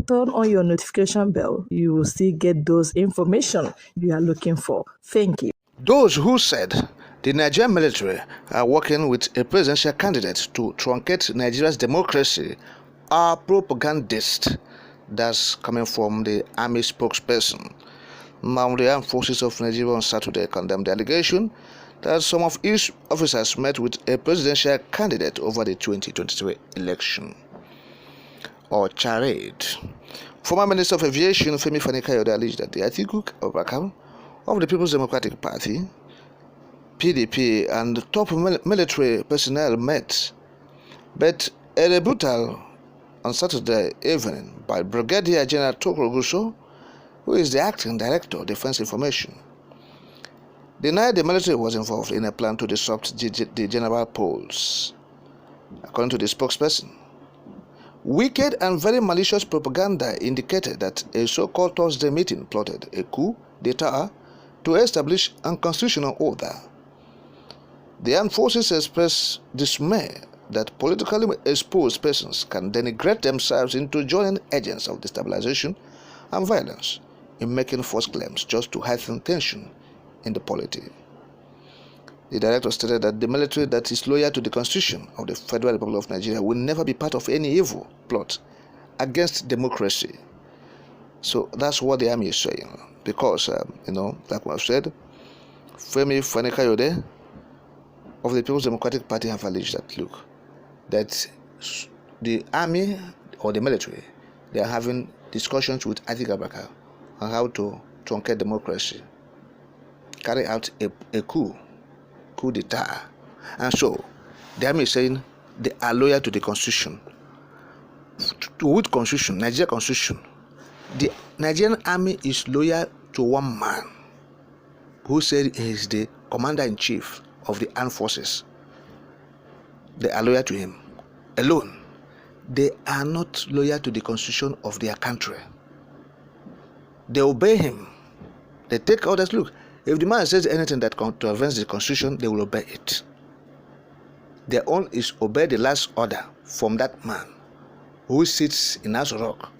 turn on your notification bell. You will still get those information you are looking for. Thank you. Those who said the Nigerian military are working with a presidential candidate to truncate Nigeria's democracy are propagandists. That's coming from the army spokesperson. Now, the armed forces of Nigeria on Saturday condemned the allegation that some of its officers met with a presidential candidate over the 2023 election. Or charade. Former Minister of Aviation Femi Fani-Kayode alleged that the Atiku Abubakar of the People's Democratic Party, PDP, and top military personnel met, but a rebuttal on Saturday evening by Brigadier General Tokro Guso, who is the acting director of Defense Information, denied the military was involved in a plan to disrupt the general polls. According to the spokesperson, wicked and very malicious propaganda indicated that a so-called Thursday meeting plotted a coup d'etat to establish unconstitutional order. The armed forces expressed dismay that politically exposed persons can denigrate themselves into joining agents of destabilization and violence in making false claims just to heighten tension in the polity. The director stated that the military that is loyal to the Constitution of the Federal Republic of Nigeria will never be part of any evil plot against democracy. So that's what the army is saying. Because, like I've said, Femi Fani-Kayode of the People's Democratic Party have alleged that, look, that the army or the military, they are having discussions with Atiku Abubakar on how to truncate democracy, carry out a coup d'etat. And so, the army is saying they are loyal to the Constitution. To which Constitution? Nigeria Constitution. The Nigerian army is loyal to one man who said he is the commander-in-chief of the armed forces. They are loyal to him alone. They are not loyal to the Constitution of their country. They obey him. They take orders. Look, if the man says anything that contravenes the Constitution, they will obey it. Their own is obey the last order from that man who sits in Aso Rock.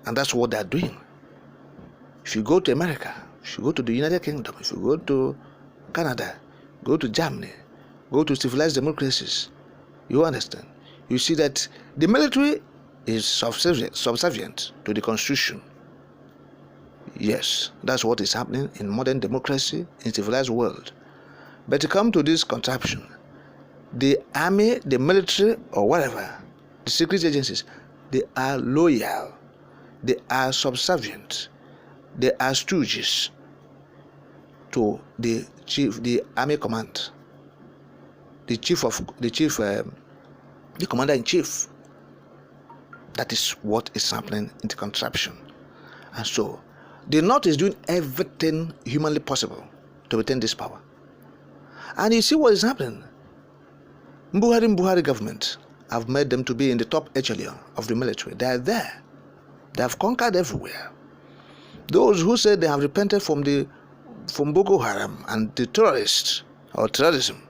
And that's what they're doing. If you go to America, if you go to the United Kingdom, if you go to Canada, go to Germany, go to civilized democracies, you understand. You see that the military is subservient to the Constitution. Yes, that's what is happening in modern democracy, in civilized world. But to come to this contraption, the army, the military, or whatever, the secret agencies, they are loyal, they are subservient, they are stooges to the army command, the commander-in-chief. That is what is happening in the contraption. And so, the North is doing everything humanly possible to retain this power. And you see what is happening. Buhari government have made them to be in the top echelon of the military. They are there. They have conquered everywhere. Those who say they have repented from Boko Haram and the terrorists or terrorism,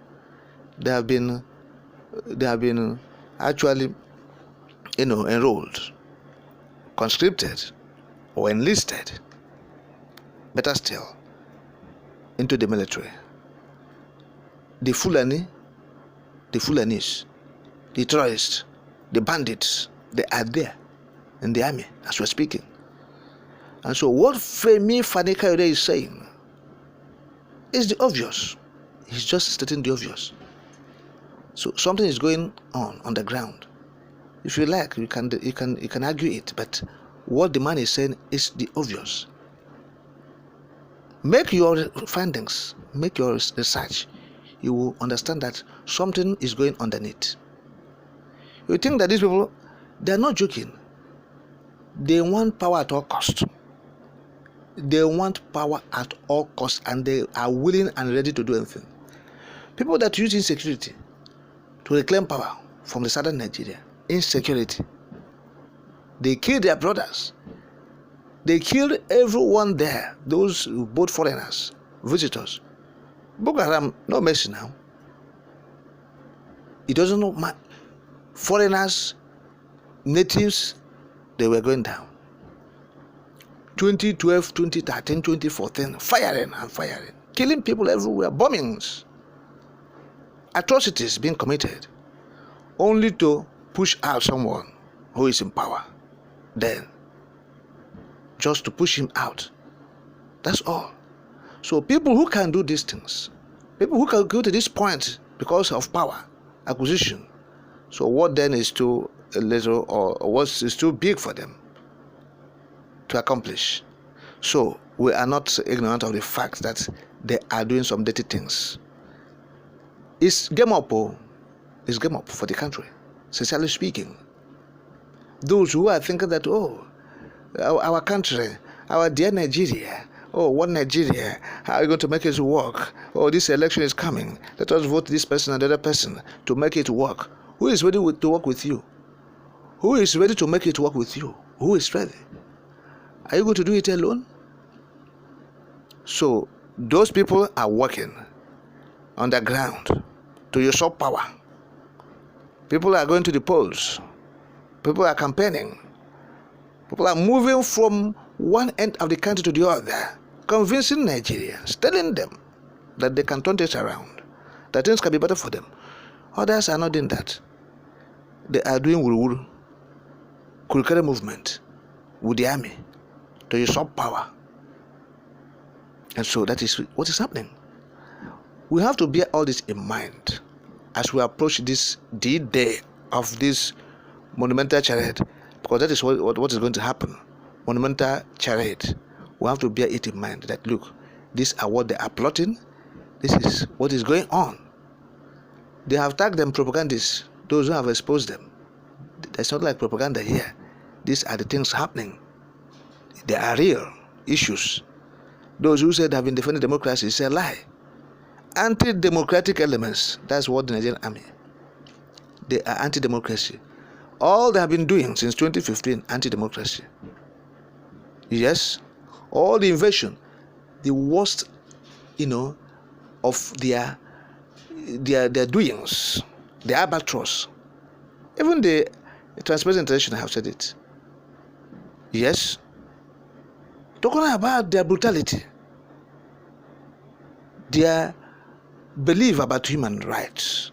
they have been actually enrolled, conscripted, or enlisted, better still, into the military. The Fulanis, the terrorists, the bandits, they are there in the army as we're speaking. And so what Femi Fani-Kayode is saying is the obvious. He's just stating the obvious. So something is going on the ground. If you like, you can argue it, but what the man is saying is the obvious. Make your findings, make your research. You will understand that something is going underneath. You think that these people, they are not joking. They want power at all cost. They want power at all costs, and they are willing and ready to do anything. People that use insecurity to reclaim power from the southern Nigeria, insecurity. They killed their brothers. They killed everyone there, those both foreigners, visitors. Boko Haram, no mercy now. It doesn't know foreigners, natives, they were going down. 2012, 2013, 2014, firing and firing, killing people everywhere, bombings, atrocities being committed, only to push out someone who is in power. Then, just to push him out. That's all. So people who can do these things, people who can go to this point because of power acquisition, so what then is too little, or what is too big for them to accomplish? So we are not ignorant of the fact that they are doing some dirty things. It's game up, it's game up for the country, sincerely speaking. Those who are thinking that, oh, our country, our dear Nigeria, oh, what Nigeria, how are you going to make it work? Oh, this election is coming, let us vote this person and the other person to make it work. Who is ready to work with you? Who is ready to make it work with you? Who is ready? Are you going to do it alone? So those people are working on the ground to usurp power. People are going to the polls. People are campaigning. People are moving from one end of the country to the other, convincing Nigerians, telling them that they can turn this around, that things can be better for them. Others are not doing that. They are doing wuru-wuru, kurikere movement with the army to usurp power. And so that is what is happening. We have to bear all this in mind as we approach this D-Day of this monumental charade, because that is what is going to happen. Monumental charade. We have to bear it in mind that, look, these are what they are plotting. This is what is going on. They have tagged them propagandists, those who have exposed them. It's not like propaganda here. These are the things happening. They are real issues. Those who said they have been defending democracy is a lie. Anti-democratic elements, that's what the Nigerian army. They are anti-democracy. All they have been doing since 2015, anti-democracy. Yes, all the invasion, the worst, of their doings, the albatross. Even the Transparency International have said it. Yes, talking about their brutality, their belief about human rights.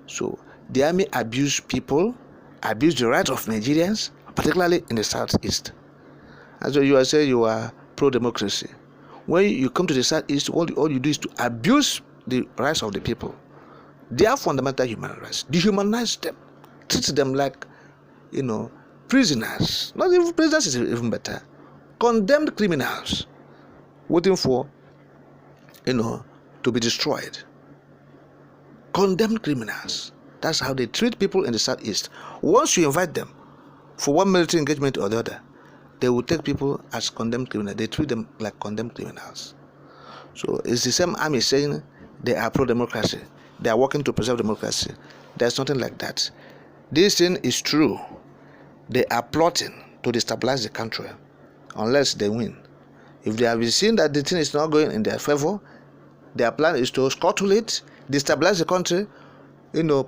So the army abused people, abused the rights of Nigerians, particularly in the southeast. And so you are saying you are pro-democracy. When you come to the southeast, all you do is to abuse the rights of the people. Their fundamental human rights. Dehumanize them. Treat them like, prisoners. Not even prisoners is even better. Condemned criminals waiting for, to be destroyed. Condemned criminals. That's how they treat people in the southeast. Once you invite them for one military engagement or the other, they will take people as condemned criminals. They treat them like condemned criminals. So it's the same army saying they are pro-democracy. They are working to preserve democracy. There's nothing like that. This thing is true. They are plotting to destabilize the country unless they win. If they have seen that the thing is not going in their favor, their plan is to scuttle it, destabilize the country,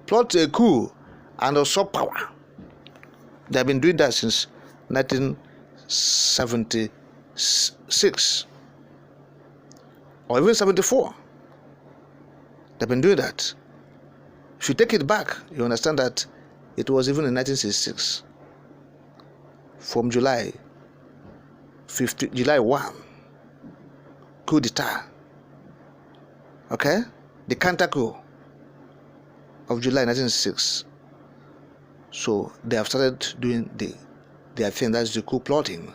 plot a coup and usurp power. They have been doing that since 1976 or even 74. They've been doing that. If you take it back, you understand that it was even in 1966. From July 1, coup d'etat. Okay? The counter coup of July 1966. So they have started doing their thing, that's the coup plotting.